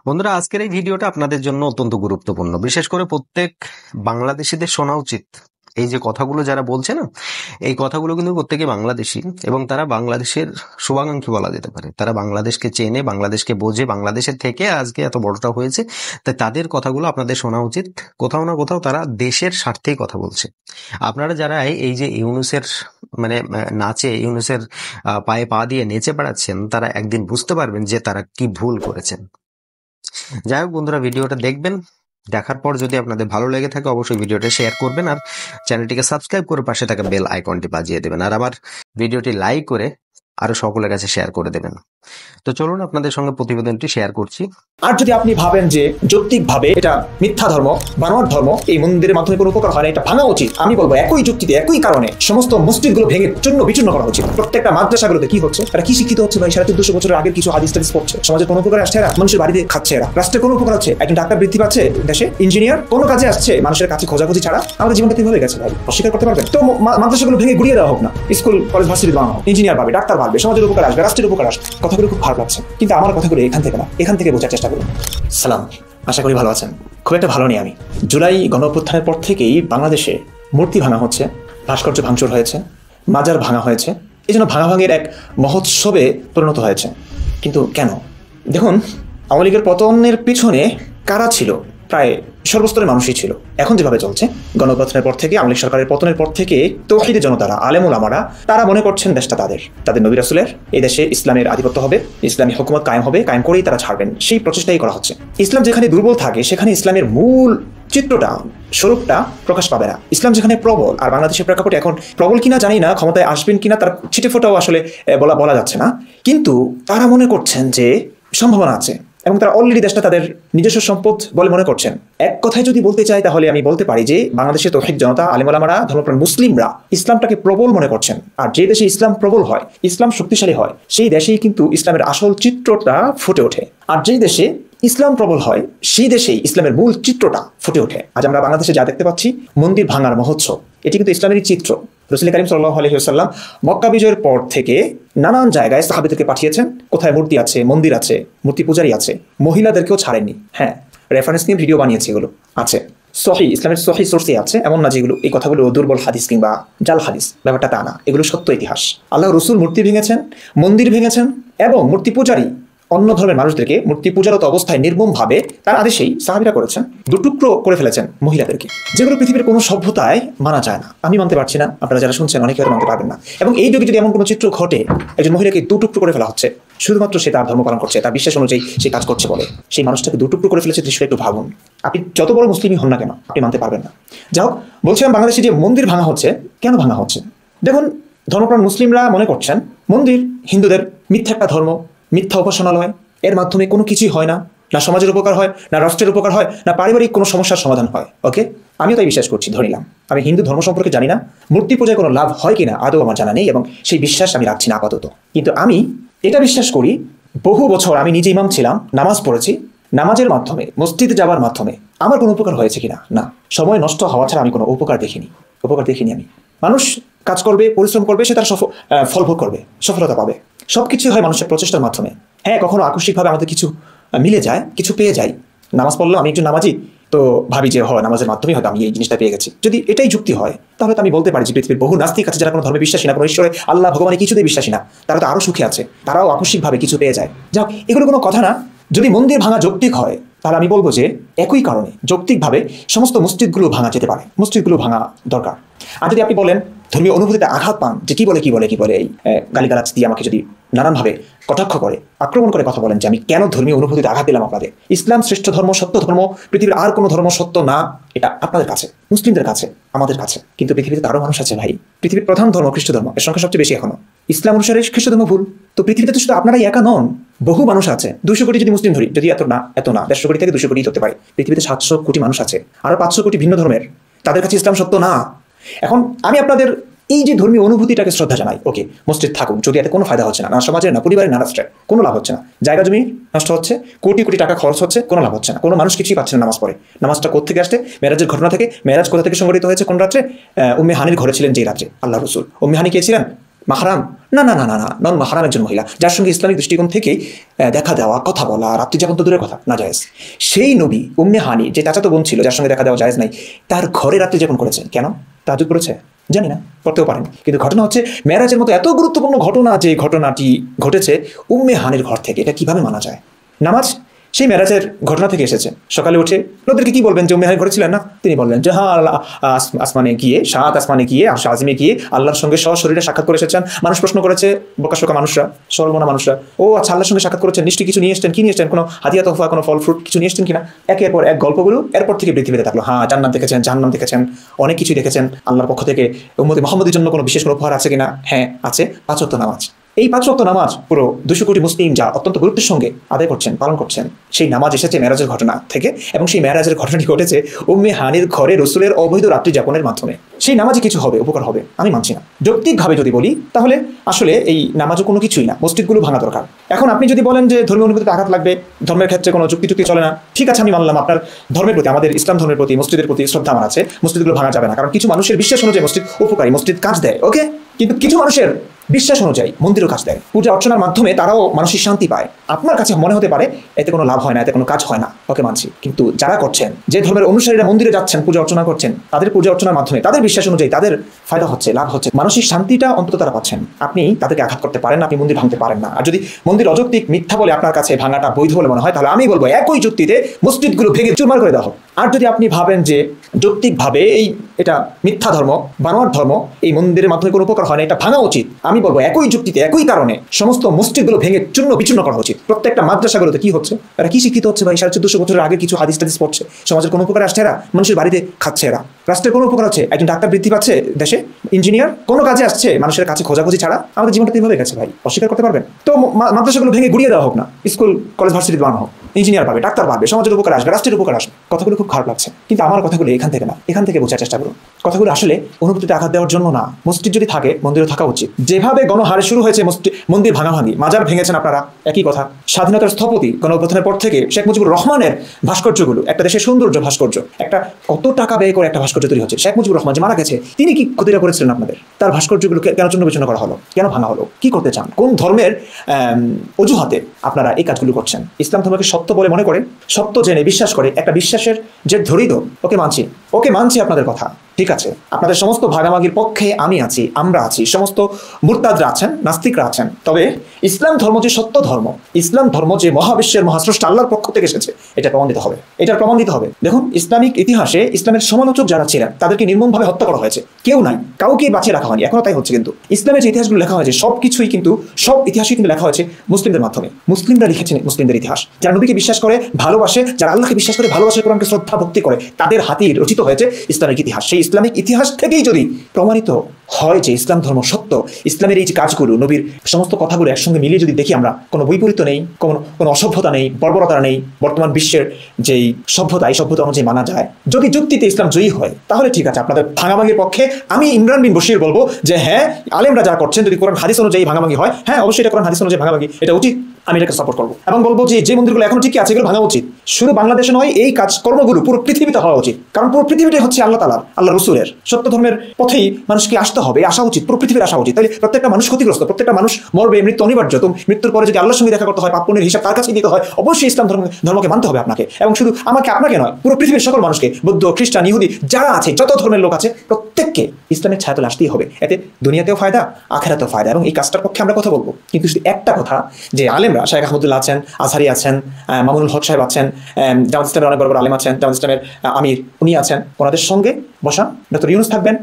বন্ধুরা, আজকের এই ভিডিওটা আপনাদের জন্য অত্যন্ত গুরুত্বপূর্ণ। বিশেষ করে প্রত্যেক বাংলাদেশিদের শোনা উচিত। এই যে কথাগুলো যারা বলছে না, এই কথাগুলো কিন্তু প্রত্যেকে বাংলাদেশি এবং তারা বাংলাদেশের শুভাকাঙ্ক্ষী বলা যেতে পারে। তারা বাংলাদেশকে চেনে, বাংলাদেশকে বোঝে, বাংলাদেশের থেকে আজকে এত বড়টা হয়েছে। তাই তাদের কথাগুলো আপনাদের শোনা উচিত। কোথাও না কোথাও তারা দেশের স্বার্থেই কথা বলছে। আপনারা যারা এই যে ইউনূসের নাচে, ইউনূসের পায়ে পা দিয়ে নেচে বেড়াচ্ছেন, তারা একদিন বুঝতে পারবেন যে তারা কি ভুল করেছেন। যাই হোক বন্ধুরা, ভিডিওটা দেখবেন। দেখার পর যদি আপনাদের ভালো লেগে থাকে অবশ্যই ভিডিওটা শেয়ার করবেন আর চ্যানেলটিকে সাবস্ক্রাইব করে পাশে থাকা বেল আইকনটি বাজিয়ে দেবেন আর আবার ভিডিওটি লাইক করে আরো সকলের কাছে শেয়ার করে দেবেন। তো চলুন আপনাদের সঙ্গে প্রতিবেদনটি শেয়ার করছি। আর যদি আপনি ভাবেন যে যৌক্তিকভাবে এটা মিথ্যা ধর্ম, বানোয়াট ধর্ম, এই মন্দিরের মাধ্যমে কোনো উপকার হয় না, এটা ভাঙা উচিত, আমি বলবো একই যুক্তিতে একই কারণে সমস্ত মসজিদগুলো ভেঙে চূর্ণ বিচূর্ণ করা উচিত। প্রত্যেকটা মাদ্রাসাগুলোতে কি হচ্ছে, তারা কি শিক্ষিত হচ্ছে ভাই? 1450 বছরের আগের কিছু হাদিস টাদিস পড়ছে, সমাজে কোনো উপকার আসছে এরা? মানুষের বাড়িতে খাচ্ছে এরা, রাষ্ট্রে কোনো উপকার হচ্ছে? একজন ডাক্তার বৃদ্ধি পাচ্ছে দেশে, ইঞ্জিনিয়ার কোনো কাজে আসছে মানুষের কাছে খোঁজাখুঁজি ছাড়া? আমাদের জীবনটা হয়ে গেছে ভাই, অস্বীকার করতে পারবেন? তো মাদ্রাসাগুলো ভেঙে গুড়িয়ে দেওয়া হোক না, স্কুল কলেজ ভার্সিটি বানানো হোক, ইঞ্জিনিয়ার পাবে, ডাক্তার পাবে, সমাজের উপকার আসবে, রাষ্ট্রের উপকার আসবে। কথাগুলো খুব খারাপ লাগছে, কিন্তু আমার কথাগুলো এখান থেকে না, এখান থেকে বোঝার চেষ্টা করুন। সালাম, আশা করি ভালো আছেন। খুব একটা ভালো নেই আমি। জুলাই গণঅভ্যুত্থানের পর থেকেই বাংলাদেশে মূর্তি ভাঙা হচ্ছে, ভাস্কর্য ভাঙচুর হয়েছে, মাজার ভাঙা হয়েছে, এই জন্য ভাঙাভাঙির এক মহোৎসবে পরিণত হয়েছে। কিন্তু কেন? দেখুন, আওয়ামী লীগের পতনের পিছনে কারা ছিল? প্রায় সর্বস্তরের মানুষই ছিল। এখন যেভাবে চলছে, গণঅভ্যুত্থানের পর থেকে, আওয়ামী লীগ সরকারের পতনের পর থেকে তৌহিদি জনতারা, আলেম ওলামারা, তারা মনে করছেন দেশটা তাদের নবী রাসূলের, এই দেশে ইসলামের আধিপত্য হবে, ইসলামী হুকুমত কায়েম হবে, কায়েম করেই তারা ছাড়বেন, সেই প্রচেষ্টাই করা হচ্ছে। ইসলাম যেখানে দুর্বল থাকে সেখানে ইসলামের মূল চিত্রটা, স্বরূপটা প্রকাশ পাবে না। ইসলাম যেখানে প্রবল, আর বাংলাদেশের প্রেক্ষাপটে এখন প্রবল কিনা জানি না, ক্ষমতায় আসবেন কিনা তার ছিটেফোঁটাও আসলে বলা যাচ্ছে না, কিন্তু তারা মনে করছেন যে সম্ভাবনা আছে এবং তারা অলরেডি দেশটা তাদের নিজস্ব সম্পদ বলে মনে করছেন। এক কথায় যদি বলতে চাই তাহলে আমি বলতে পারি যে বাংলাদেশের তৌহিদ জনতা, আলেম ওলামারা, ধর্মপ্রাণ মুসলিমরা ইসলামটাকে প্রবল মনে করছেন। আর যে দেশে ইসলাম প্রবল হয়, ইসলাম শক্তিশালী হয়, সেই দেশেই কিন্তু ইসলামের আসল চিত্রটা ফুটে ওঠে। আর যেই দেশে ইসলাম প্রবল হয় সেই দেশেই ইসলামের মূল চিত্রটা ফুটে ওঠে। আজ আমরা বাংলাদেশে যা দেখতে পাচ্ছি, মন্দির ভাঙার মহোৎসব, এটি কিন্তু ইসলামেরই চিত্র। রাসূল কারীম সাল্লাল্লাহু আলাইহি ওয়াসাল্লাম মক্কা বিজয়ের পর থেকে নানান জায়গায় সাহাবীদেরকে পাঠিয়েছেন, কোথায় মূর্তি আছে, মন্দির আছে, মূর্তি পূজারী আছে, মহিলাদেরকেও ছাড়েননি। হ্যাঁ, রেফারেন্স নিয়ে ভিডিও বানিয়েছি, এগুলো আছে সহি, ইসলামের সহি সোর্সে আছে, এমন না যেগুলো এই কথাগুলো দুর্বল হাদিস কিংবা জাল হাদিস, ব্যাপারটা তা না, এগুলো সত্য ইতিহাস। আল্লাহ রসুল মূর্তি ভেঙেছেন, মন্দির ভেঙেছেন এবং মূর্তি পূজারী অন্য ধর্মের মানুষদেরকে মূর্তি পূজারত অবস্থায় নির্মমভাবে তার আদেশেই সাহাবীরা করেছেন, দুটুকরো করে ফেলেছেন মহিলাদেরকে, যেগুলো পৃথিবীর কোনো সভ্যতায় মানা যায় না। আমি মানতে পারছি না, আপনারা যারা শুনছেন অনেকে হয়তো মানতে পারবেন না। এবং এই যুগে যদি এমন কোনো চিত্র ঘটে, একজন মহিলাকে দুটুকরো করে ফেলা হচ্ছে শুধুমাত্র সে তার ধর্ম পালন করছে, তার বিশ্বাস অনুযায়ী সে কাজ করছে বলে, সেই মানুষটাকে দুটুকরো করে ফেলেছে, দৃশ্যটা একটু ভাবুন। আপনি যত বড় মুসলিমই হন না কেন, আপনি মানতে পারবেন না। যাই হোক, বলছিলাম বাংলাদেশে যে মন্দির ভাঙা হচ্ছে, কেন ভাঙা হচ্ছে? দেখুন, ধর্মপ্রাণ মুসলিমরা মনে করছেন মন্দির হিন্দুদের মিথ্যা একটা ধর্ম, মিথ্যা উপাসনালয়, এর মাধ্যমে কোনো কিছুই হয় না, না সমাজের উপকার হয়, না রাষ্ট্রের উপকার হয়, না পারিবারিক কোনো সমস্যার সমাধান হয়। ওকে, আমিও তাই বিশ্বাস করছি, ধরে নিলাম। আমি হিন্দু ধর্ম সম্পর্কে জানি না, মূর্তি পূজায় কোনো লাভ হয় কিনা আদৌ আমার জানা নেই এবং সেই বিশ্বাস আমি রাখছি না আপাতত। কিন্তু আমি এটা বিশ্বাস করি, বহু বছর আমি নিজে ইমাম ছিলাম, নামাজ পড়েছি, নামাজের মাধ্যমে, মসজিদে যাওয়ার মাধ্যমে আমার কোনো উপকার হয়েছে কিনা? না, সময় নষ্ট হওয়া ছাড়া আমি কোনো উপকার দেখিনি আমি। মানুষ কাজ করবে, পরিশ্রম করবে, সে তার ফল ভোগ করবে, সফলতা পাবে। সবকিছু হয় মানুষের প্রচেষ্টার মাধ্যমে। হ্যাঁ, কখনো আকস্মিকভাবে আমাদের কিছু মিলে যায়, কিছু পেয়ে যাই। নামাজ পড়লাম, আমি একজন নামাজি, তো ভাবি যে হয় নামাজের মাধ্যমে হয়তো আমি এই জিনিসটা পেয়ে গেছি। যদি এটাই যুক্তি হয় তাহলে তো আমি বলতে পারি যে পৃথিবীর বহু নাস্তিক আছে যারা কোনো ধর্মে বিশ্বাসী না, কোনো ঈশ্বরে, আল্লাহ, ভগবানে কিছুতে বিশ্বাসী না, তারা তো আরও সুখে আছে, তারাও আকস্মিকভাবে কিছু পেয়ে যায়। যাক, এগুলো কোনো কথা না। যদি মন্দির ভাঙা যৌক্তিক হয় তাহলে আমি বলবো যে একই কারণে যৌক্তিকভাবে সমস্ত মসজিদগুলো ভাঙা যেতে পারে, মসজিদগুলো ভাঙা দরকার। আর যদি আপনি বলেন ধর্মীয় অনুভূতিতে আঘাত পান, যে কি বলে এই গালিগালাজ দিয়ে আমাকে যদি নানানভাবে কটাক্ষ করে, আক্রমণ করে কথা বলেন যে আমি কেন ধর্মীয় অনুভূতিতে আঘাত দিলাম আপনাদের, ইসলাম শ্রেষ্ঠ ধর্ম, সত্য ধর্ম, পৃথিবীর আর কোনো ধর্ম সত্য না, এটা আপনাদের কাছে, মুসলিমদের কাছে, আমাদের কাছে। কিন্তু পৃথিবীতে আরও মানুষ আছে ভাই। পৃথিবীর প্রধান ধর্ম খ্রিস্ট ধর্ম, এর সংখ্যা সবচেয়ে বেশি এখনো। ইসলাম অনুসারে খ্রিস্ট ধর্ম ভুল। তো পৃথিবীতে তো শুধু আপনারাই একা নন, বহু মানুষ আছে। 200 কোটি যদি মুসলিম ধরি, যদি এত না 150 কোটি থেকে 200 কোটি ধরতে পারে, পৃথিবীতে 700 কোটি মানুষ আছে, আরো 500 কোটি ভিন্ন ধর্মের, তাদের কাছে ইসলাম সত্য না। এখন আমি আপনাদের এই যে ধর্মীয় অনুভূতিটাকে শ্রদ্ধা জানাই, ওকে, মসজিদ থাকুক, যদি এতে কোনো ফায়দা হচ্ছে না, না সমাজের, না পরিবারের, না রাষ্ট্রের, কোনো লাভ হচ্ছে না, জায়গা জমি নষ্ট হচ্ছে, কোটি কোটি টাকা খরচ হচ্ছে, কোনো লাভ হচ্ছে না, কোনো মানুষ কিছুই পাচ্ছে না নামাজ পড়ে। নামাজটা কোত্থেকে আসছে? মেরাজের ঘটনা থেকে। মেরাজ কোথা থেকে সংঘটিত হয়েছে? কোন রাত্রে? উম্মে হানির ঘরে ছিলেন যেই রাত্রে আল্লাহ রসুল। উম্মে হানি কে ছিলেন? মাহরাম? না না না না না, নন মাহরাম একজন মহিলা যার সঙ্গে ইসলামিক দৃষ্টিকোণ থেকেই দেখা দেওয়া, কথা বলা, রাত্রি যাপন তো দূরের কথা, না জায়েজ। সেই নবী উম্মে হানি যে চাচাতো বোন ছিল যার সঙ্গে দেখা দেওয়া জায়েজ নাই, তার ঘরে রাত্রি যাপন করেছেন। কেন? তাহাজ্জুদ করেছে? জানি না, করতেও পারেন। কিন্তু ঘটনা হচ্ছে মেরাজের মতো এত গুরুত্বপূর্ণ ঘটনা, যে ঘটনাটি ঘটেছে উম্মে হানির ঘর থেকে, এটা কিভাবে মানা যায়? নামাজ সেই মেরাজের ঘটনা থেকে এসেছে। সকালে উঠে লোকদেরকে কি বলবেন যে উম্মে হানি ঘরে ছিলেন না? তিনি বললেন যে হ্যাঁ, আসমানে গিয়ে, সাত আসমানে গিয়ে, আজিমে গিয়ে আল্লাহর সঙ্গে সশরীরে সাক্ষাৎ করে এসেছেন। মানুষ প্রশ্ন করেছে, বোকাশোকা মানুষরা, সরলমনা মানুষরা, ও আচ্ছা, আল্লাহর সঙ্গে সাক্ষাৎ করেছেন, নিশ্চয়ই কিছু নিয়ে এসছেন। কি নিয়ে এসছেন? কোনো হাদিয়া তোফা, কোনো ফল ফ্রুট কিছু নিয়ে এসছেন কিনা? একের পর এক গল্পগুলো এরপর থেকে বৃদ্ধি পেতে থাকলো। হ্যাঁ, জান্নাত দেখেছেন, জাহান্নাম দেখেছেন, অনেক কিছুই দেখেছেন। আল্লাহর পক্ষ থেকে উম্মতে মুহাম্মদের জন্য কোনো বিশেষ কোনো উপহার আছে কিনা? হ্যাঁ আছে, 5 ওয়াক্ত নামাজ। এই 5 ওয়াক্ত নামাজ পুরো 200 কোটি মুসলিম যা অত্যন্ত গুরুত্বের সঙ্গে আদায় করছেন, পালন করছেন। সেই নামাজ এসেছে মেরাজের ঘটনা থেকে, এবং সেই মেরাজের ঘটনাটি ঘটেছে উম্মে হানির ঘরে রসুলের অবৈধ রাত্রি যাপনের মাধ্যমে। সেই নামাজে কিছু হবে, উপকার হবে, আমি মানছি না। যৌক্তিকভাবে যদি বলি তাহলে আসলে এই নামাজও কোনো কিছুই না, মসজিদগুলো ভাঙা দরকার। এখন আপনি যদি বলেন যে ধর্মীয় অনুভূতিতে আঘাত লাগবে, ধর্মের ক্ষেত্রে কোনো যুক্তি চলে না, ঠিক আছে, আমি মানলাম আপনার ধর্মের প্রতি, আমাদের ইসলাম ধর্মের প্রতি, মসজিদের প্রতি শ্রদ্ধা আমার আছে, মসজিদগুলো ভাঙা যাবে না, কারণ কিছু মানুষের বিশ্বাস অনুযায়ী মসজিদ উপকারী, মসজিদ কাজ দেয়, ওকে। কিন্তু কিছু মানুষের বিশ্বাস অনুযায়ী মন্দিরও কাজ দেয়, পূজা অর্চনার মাধ্যমে তারাও মানসিক শান্তি পায়। আপনার কাছে মনে হতে পারে এতে কোনো লাভ হয় না, এতে কোনো কাজ হয় না, ওকে মানছি। কিন্তু যারা করছেন, যে ধর্মের অনুসারীরা মন্দিরে যাচ্ছেন, পূজা অর্চনা করছেন, তাদের পূজা অর্চনার মাধ্যমে তাদের বিশ্বাস অনুযায়ী তাদের ফায়দা হচ্ছে, লাভ হচ্ছে, মানসিক শান্তিটা অন্তত তারা পাচ্ছেন। আপনি তাদেরকে আঘাত করতে পারেন না, আপনি মন্দির ভাঙতে পারেন না। আর যদি মন্দির অযৌক্তিক মিথ্যা বলে আপনার কাছে ভাঙাটা বৈধ বলে মনে হয়, তাহলে আমি বলবো একই যুক্তিতে মসজিদগুলো ভেঙে চুরমার করে দেওয়া হোক। আর যদি আপনি ভাবেন যে যৌক্তিকভাবে এটা মিথ্যা ধর্ম, বানোয়ার ধর্ম, এই মন্দিরের মাধ্যমে কোনো উপকার হয় না, এটা ভাঙা উচিত, আমি বলবো একই যুক্তিতে, একই কারণে সমস্ত মসজিদগুলো ভেঙে চূর্ণ বিচূর্ণ করা উচিত। প্রত্যেকটা মাদ্রাসাগুলোতে কি হচ্ছে, এরা কি শিক্ষিত হচ্ছে ভাই? 1450 বছরের আগে কিছু হাদিস টাদিস পড়ছে, সমাজের কোনো উপকার আসছে এরা? মানুষের বাড়িতে খাচ্ছে এরা? রাষ্ট্রের কোনো উপকার হচ্ছে? একজন ডাক্তার বৃদ্ধি পাচ্ছে দেশে, ইঞ্জিনিয়ার কোনো কাজে আসছে মানুষের কাছে খোঁজাখুঁজি ছাড়া? আমাদের জীবনটা এইভাবে গেছে ভাই, অস্বীকার করতে পারবেন? তো মাদ্রাসাগুলো ভেঙে গুড়িয়ে দেওয়া হোক না, স্কুল কলেজ ভার্সিটি বানানো হোক, ইঞ্জিনিয়ার পাবে, ডাক্তার পাবে, সমাজের উপকার আসবে, রাষ্ট্রের উপকার আসবে। কথাগুলো খুব খারাপ লাগছে, কিন্তু আমার কথাগুলো এখান থেকে না, এখান থেকে বোঝার চেষ্টা করুন। কথাগুলো আসলে অনুভূতিতে আঘাত দেওয়ার জন্য না। মসজিদ যদি থাকে, মন্দিরও থাকা উচিত। যেভাবে গণহারে শুরু হয়েছে মন্দির ভাঙাভাঙি, মাজার ভেঙেছেন আপনারা, একই কথা। স্বাধীনতার স্থপতি গণঅভ্যুত্থানের পর থেকে শেখ মুজিবুর রহমানের ভাস্কর্যগুলো, একটা দেশের সৌন্দর্য ভাস্কর্য, একটা কত টাকা ব্যয় করে একটা ভাস্কর্য তৈরি হচ্ছে। শেখ মুজিবুর রহমান যে মারা গেছে, তিনি কি ক্ষতিটা করেছিলেন আপনাদের? তার ভাস্কর্যগুলো কেন চূর্ণ বিচূর্ণ করা হলো, কেন ভাঙা হলো? কি করতে চান? কোন ধর্মের অজুহাতে আপনারা এই কাজগুলো করছেন? ইসলাম ধর্মকে সত্য বলে মনে করে, সত্য জেনে বিশ্বাস করে, একটা বিশ্বাসের যে ধরিত, ওকে মানছি আপনাদের কথা, ঠিক আছে। আপনাদের সমস্ত ভাগাভাগির পক্ষে আমি আছি, আমরা আছি, সমস্ত মুরতাদরা আছেন, নাস্তিকরা আছেন। তবে ইসলাম ধর্ম যে সত্য ধর্ম, ইসলাম ধর্ম যে মহাবিশ্বের মহাস্রষ্টা আল্লাহর পক্ষ থেকে এসেছে, এটা প্রমাণ দিতে হবে, এটার প্রমাণ দিতে হবে। দেখুন, ইসলামিক ইতিহাসে ইসলামের সমালোচক যারা ছিলেন তাদেরকে নির্মমভাবে হত্যা করা হয়েছে, কেউ নাই, কাউকে বাঁচিয়ে রাখা হয়নি, এখনো তাই হচ্ছে। কিন্তু ইসলামের যে ইতিহাসগুলো লেখা হয়েছে, সবকিছুই কিন্তু, সব ইতিহাসই কিন্তু লেখা হয়েছে মুসলিমদের মাধ্যমে। মুসলিমরা লিখেছেন মুসলিমদের ইতিহাস। যারা নবীকে বিশ্বাস করে, ভালোবাসে, যারা আল্লাহকে বিশ্বাস করে, ভালোবাসে, কোরআনকে শ্রদ্ধা ভক্তি করে, তাদের হাতেই রচিত হয়েছে ইসলামিক ইতিহাস। সেই ইসলামিক ইতিহাস থেকেই যদি প্রমাণিত হয় যে ইসলাম ধর্ম সত্য, ইসলামের এই যে কাজগুলো, নবীর সমস্ত কথাগুলো একসঙ্গে মিলিয়ে যদি দেখি আমরা, কোনো বৈপরীত্য নেই, কোনো অসভ্যতা নেই, বর্বরতা নেই, বর্তমান বিশ্বের যেই সভ্যতা, এই সভ্যতা অনুযায়ী মানা যায়, যদি যুক্তিতে ইসলাম জয়ী হয়, তাহলে ঠিক আছে। আপনাদের ভাঙাভাঙির পক্ষে আমি ইমরান বিন বশির বলবো যে হ্যাঁ, আলেমরা যা করছেন, যদি কোরআন হাদিস অনুযায়ী ভাঙাভাঙি হয়, হ্যাঁ অবশ্যই এটা কোরআন হাদিস অনুযায়ী ভাঙাভাঙি, এটা উচিত, আমি এটাকে সাপোর্ট করবো। এবং বলবো যে মন্দিরগুলো এখনো ঠিকই আছে, এগুলো ভাঙা উচিত। শুধু বাংলাদেশে নয়, এই কাজ কর্মগুলো পুরো পৃথিবীতে হওয়া উচিত, কারণ পুরো পৃথিবীটাই হচ্ছে আল্লাহ তাআলার, আল্লাহ রসুলের সত্য ধর্মের পথেই মানুষকে আসতে হবে, আসা উচিত, পুরো পৃথিবীর আসা উচিত। তাহলে প্রত্যেকটা মানুষ ক্ষতিগ্রস্ত, প্রত্যেকটা মানুষ মরবে, মৃত্যু অনিবার্য। তো মৃত্যুর পরে যদি আল্লাহর সঙ্গে দেখা করতে হয়, পাপ পুণ্যের হিসাব তার কাছেই দিতে হয়, অবশ্যই ইসলাম ধর্মকে মানতে হবে আপনাকে। এবং শুধু আপনাকে নয়, পুরো পৃথিবীর সকল মানুষকে, বৌদ্ধ, খ্রিস্টান, ইহুদি যারা আছে, যত ধর্মের লোক আছে, প্রত্যেককে ইসলামের ছায়াতলে আসতেই হবে। এতে দুনিয়াতেও ফায়দা, আখিরাতেও ফায়দা। এবং এই কাজটার পক্ষে আমরা কথা বলবো। কিন্তু শুধু একটা কথা, যে আলেমরা, শাইখ আহমদুল্লাহ আছেন, আজহারি আছেন, মামুনুল হক সাহেব আছেন, জামাত ইসলামের অনেক বড় বড় আলেম আছেন, জামাত ইসলামের আমির উনি আছেন, ওনাদের সঙ্গে বসা, ডক্টর ইউনুস থাকবেন,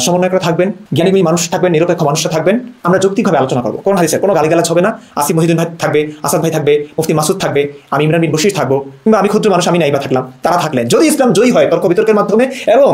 সমন্বয়করা থাকবেন, জ্ঞানীগুণী মানুষ থাকবেন, নিরপেক্ষ মানুষরা থাকবেন, আমরা যৌক্তিকভাবে আলোচনা করবো। কোন হাদিসের কোনো গালিগালাজ হবে না। আসিফ মহিউদ্দিন ভাই থাকবে, আসাদ ভাই থাকবে, মুফতি মাসুদ থাকবে, আমি ইমরান বিন বশির থাকবো, কিংবা আমি ক্ষুদ্র মানুষ, আমি নাইবা থাকলাম, তারা থাকলেন। যদি ইসলাম জয়ী হয় তর্ক বিতর্কের মাধ্যমে, এবং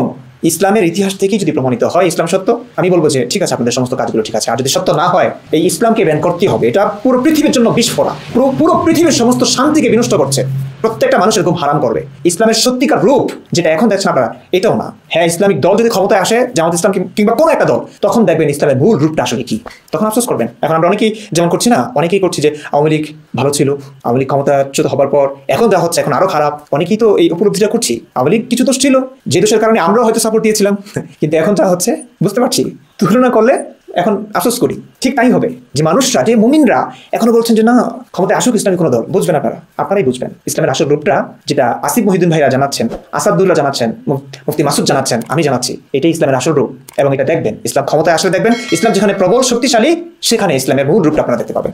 ইসলামের ইতিহাস থেকেই যদি প্রমাণিত হয় ইসলাম সত্য, আমি বলবো যে ঠিক আছে, আপনাদের সমস্ত কাজগুলো ঠিক আছে। আর যদি সত্য না হয়, এই ইসলামকে ব্যান করতেই হবে। এটা পুরো পৃথিবীর জন্য বিস্ফোরণ, পুরো পৃথিবীর সমস্ত শান্তিকে বিনষ্ট করছে, প্রত্যেকটা মানুষের খুব হারাম করবে। ইসলামের সত্যিকার রূপ যেটা এখন দেখছেন আপনারা, এটাও না। হ্যাঁ, ইসলামিক দল যদি ক্ষমতায় আসে, জামাত ইসলাম কিংবা কোনো একটা দল, তখন দেখবেন ইসলামের মূল রূপটা আসলে কি, তখন আফসোস করবেন। এখন আমরা অনেকেই যেমন করছি না, অনেকেই করছি যে আওয়ামী লীগ ভালো ছিল, আওয়ামী লীগ ক্ষমতাচ্যুত হবার পর এখন যা হচ্ছে এখন আরো খারাপ, অনেকেই তো এই উপলব্ধিটা করছি। আওয়ামী লীগ কিছু দোষ ছিল, যে দোষের কারণে আমরাও হয়তো সাপোর্ট দিয়েছিলাম, কিন্তু এখন যা হচ্ছে বুঝতে পারছি, তুলনা করলে এখন আফসোস করি, ঠিক তাই হবে যে মানুষরা, যে মুমিনরা এখনো বলছেন যে না, ক্ষমতায় আসুক ইসলামী কোনো দল। বুঝবেন আপনারাই বুঝবেন ইসলামের আসল রূপটা, যেটা আসিফ মহিউদ্দিন ভাইরা জানাচ্ছেন, আসাদুল্লাহ জানাচ্ছেন, মুফতি মাসুদ জানাচ্ছেন, আমি জানাচ্ছি, এটাই ইসলামের আসল রূপ। এবং এটা দেখবেন, ইসলাম ক্ষমতায় আসলে দেখবেন, ইসলাম যেখানে প্রবল শক্তিশালী, সেখানে ইসলামের মূল রূপটা আপনারা দেখতে পাবেন।